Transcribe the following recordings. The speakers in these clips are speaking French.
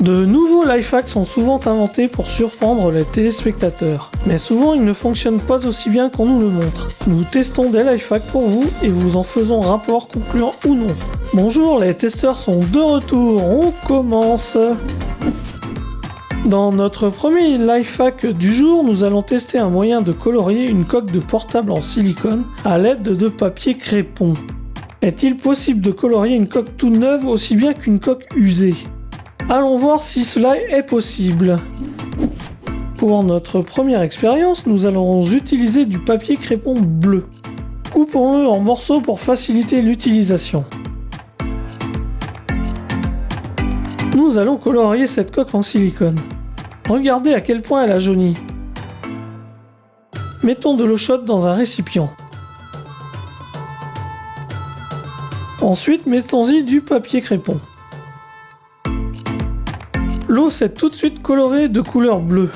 De nouveaux life hacks sont souvent inventés pour surprendre les téléspectateurs, mais souvent ils ne fonctionnent pas aussi bien qu'on nous le montre. Nous testons des life hacks pour vous et vous en faisons rapport concluant ou non. Bonjour, les testeurs sont de retour, on commence. Dans notre premier life hack du jour, nous allons tester un moyen de colorier une coque de portable en silicone à l'aide de papier crépon. Est-il possible de colorier une coque toute neuve aussi bien qu'une coque usée ? Allons voir si cela est possible. Pour notre première expérience, nous allons utiliser du papier crépon bleu. Coupons-le en morceaux pour faciliter l'utilisation. Nous allons colorier cette coque en silicone. Regardez à quel point elle a jauni. Mettons de l'eau chaude dans un récipient. Ensuite, mettons-y du papier crépon. L'eau s'est tout de suite colorée de couleur bleue.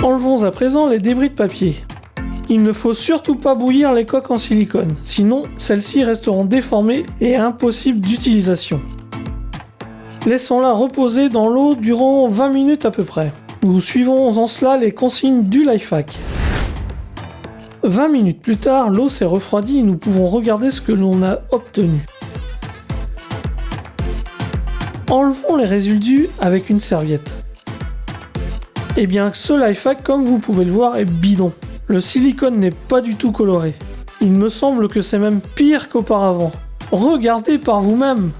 Enlevons à présent les débris de papier. Il ne faut surtout pas bouillir les coques en silicone, sinon celles-ci resteront déformées et impossibles d'utilisation. Laissons-la reposer dans l'eau durant 20 minutes à peu près. Nous suivons en cela les consignes du life hack. 20 minutes plus tard, l'eau s'est refroidie et nous pouvons regarder ce que l'on a obtenu. Enlevons les résidus avec une serviette. Eh bien, ce life hack, comme vous pouvez le voir, est bidon. Le silicone n'est pas du tout coloré. Il me semble que c'est même pire qu'auparavant. Regardez par vous-même.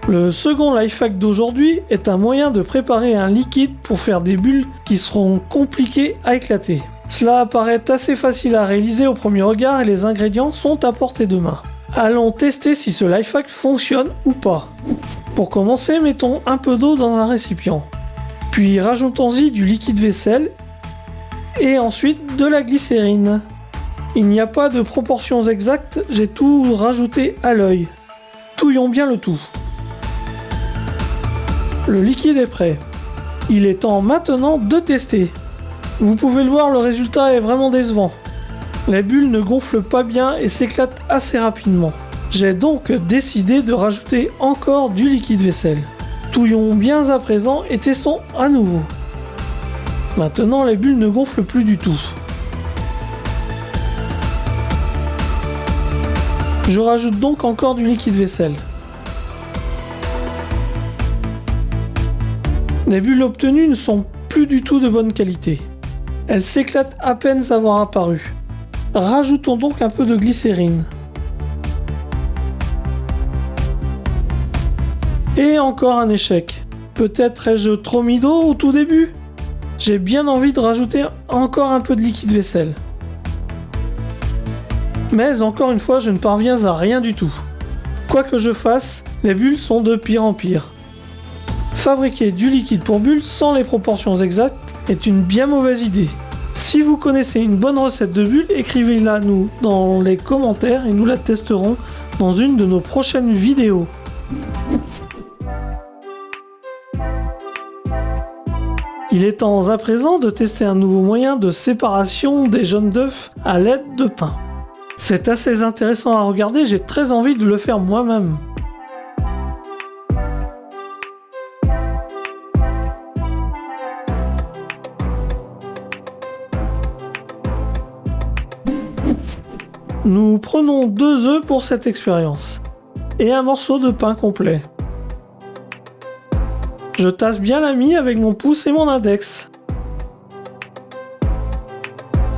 Le second life hack d'aujourd'hui est un moyen de préparer un liquide pour faire des bulles qui seront compliquées à éclater. Cela apparaît assez facile à réaliser au premier regard et les ingrédients sont à portée de main. Allons tester si ce life hack fonctionne ou pas. Pour commencer, mettons un peu d'eau dans un récipient. Puis rajoutons-y du liquide vaisselle et ensuite de la glycérine. Il n'y a pas de proportions exactes, j'ai tout rajouté à l'œil. Touillons bien le tout. Le liquide est prêt. Il est temps maintenant de tester. Vous pouvez le voir, le résultat est vraiment décevant. Les bulles ne gonflent pas bien et s'éclatent assez rapidement. J'ai donc décidé de rajouter encore du liquide vaisselle. Touillons bien à présent et testons à nouveau. Maintenant, les bulles ne gonflent plus du tout. Je rajoute donc encore du liquide vaisselle. Les bulles obtenues ne sont plus du tout de bonne qualité. Elles s'éclatent à peine avoir apparu. Rajoutons donc un peu de glycérine. Et encore un échec. Peut-être ai-je trop mis d'eau au tout début ? J'ai bien envie de rajouter encore un peu de liquide vaisselle. Mais encore une fois, je ne parviens à rien du tout. Quoi que je fasse, les bulles sont de pire en pire. Fabriquer du liquide pour bulles sans les proportions exactes est une bien mauvaise idée. Si vous connaissez une bonne recette de bulles, écrivez-la nous dans les commentaires et nous la testerons dans une de nos prochaines vidéos. Il est temps à présent de tester un nouveau moyen de séparation des jaunes d'œufs à l'aide de pain. C'est assez intéressant à regarder, j'ai très envie de le faire moi-même. Nous prenons 2 œufs pour cette expérience et un morceau de pain complet. Je tasse bien la mie avec mon pouce et mon index.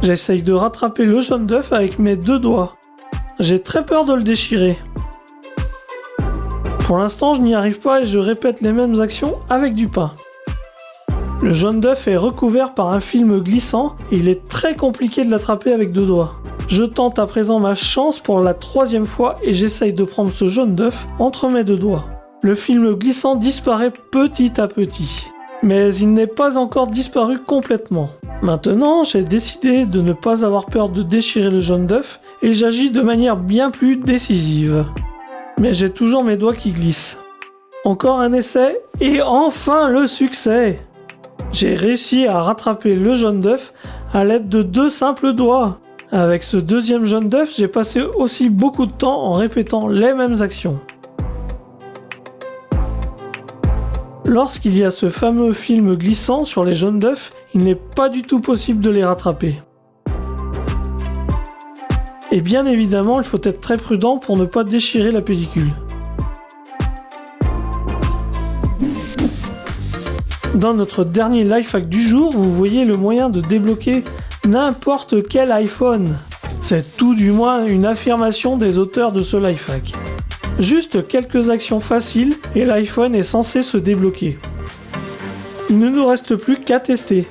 J'essaye de rattraper le jaune d'œuf avec mes 2 doigts. J'ai très peur de le déchirer. Pour l'instant, je n'y arrive pas et je répète les mêmes actions avec du pain. Le jaune d'œuf est recouvert par un film glissant et il est très compliqué de l'attraper avec 2 doigts. Je tente à présent ma chance pour la 3e fois et j'essaye de prendre ce jaune d'œuf entre mes 2 doigts. Le film glissant disparaît petit à petit, mais il n'est pas encore disparu complètement. Maintenant, j'ai décidé de ne pas avoir peur de déchirer le jaune d'œuf et j'agis de manière bien plus décisive. Mais j'ai toujours mes doigts qui glissent. Encore un essai et enfin le succès! J'ai réussi à rattraper le jaune d'œuf à l'aide de 2 simples doigts. Avec ce deuxième jaune d'œuf, j'ai passé aussi beaucoup de temps en répétant les mêmes actions. Lorsqu'il y a ce fameux film glissant sur les jaunes d'œufs, il n'est pas du tout possible de les rattraper. Et bien évidemment, il faut être très prudent pour ne pas déchirer la pellicule. Dans notre dernier lifehack du jour, vous voyez le moyen de débloquer n'importe quel iPhone. C'est tout du moins une affirmation des auteurs de ce lifehack. Juste quelques actions faciles et l'iPhone est censé se débloquer. Il ne nous reste plus qu'à tester.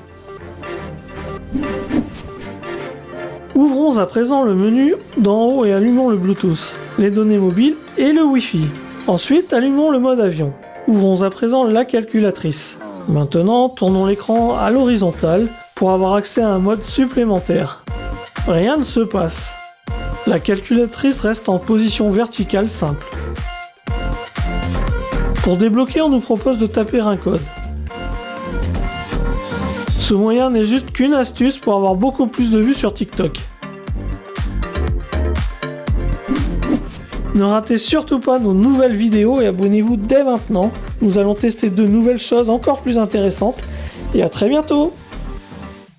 Ouvrons à présent le menu d'en haut et allumons le Bluetooth, les données mobiles et le Wi-Fi. Ensuite, allumons le mode avion. Ouvrons à présent la calculatrice. Maintenant, tournons l'écran à l'horizontale pour avoir accès à un mode supplémentaire. Rien ne se passe. La calculatrice reste en position verticale simple. Pour débloquer, on nous propose de taper un code. Ce moyen n'est juste qu'une astuce pour avoir beaucoup plus de vues sur TikTok. Ne ratez surtout pas nos nouvelles vidéos et abonnez-vous dès maintenant. Nous allons tester de nouvelles choses encore plus intéressantes. Et à très bientôt!